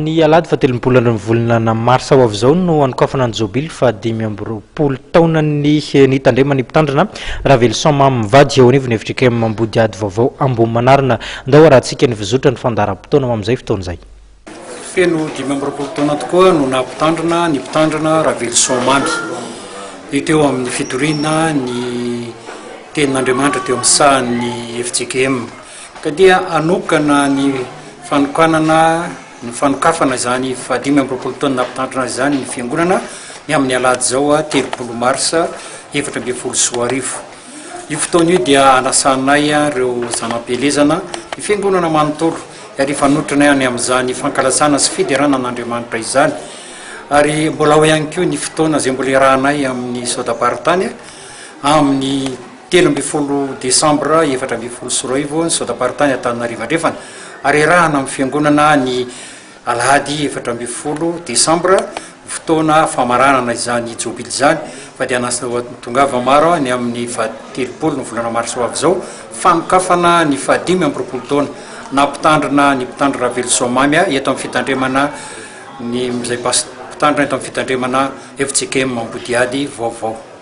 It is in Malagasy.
Ny alahady fa 13 volana martsa vaovao no fanokafana ny jaobily fa 5 taonan'ny nitandreman'ny mpitandrina Raveloson Mamy mivady eo anivon'ny Fjkm Ambodihady vaovao Ambohimanarina ndao rahantsika ny vizotra ny fandaharam-potoana amin'izay fotoana izay. Feno 5 taona tokoa no nampitandrina ny mpitandrina Raveloson Mamy. Teo amin'ny fitorina ny tenin'Andriamanitra teo amin'ny sahan'ny Fjkm ka dia anokana ny fanokanana ny fanokafana zany fa 5 taona nampitandrina zany ny fiangonana ny amin'ny alahady zao 30 martsa 2024. Io fotoana io dia anasanay reo zanam-pielezana ny fiangonana manontolo ary fanotranay any amin'izany fankalazana sy fiderana an'Andriamanitra izany. Ary mbola ao ihany koa ny fotoana izay mbola irahanay amin'ny sodaparitany amin'ny 13 desambra 2024 ny sodaparitany Taonana ary irahana amin'ny fiangonana ny alahady 14 desambra fotoana famaranana izany jaobily zany fa dia tongava maro ny amin'ny 30 ny volana martsa vaovao fanokafana ny 5 taona nampitandrina ny mpitandrina Raveloson Mamy eto amin'ny fitandremana ny izay mpitandrina eto amin'ny fitandremana Fjkm Ambodihady vaovao.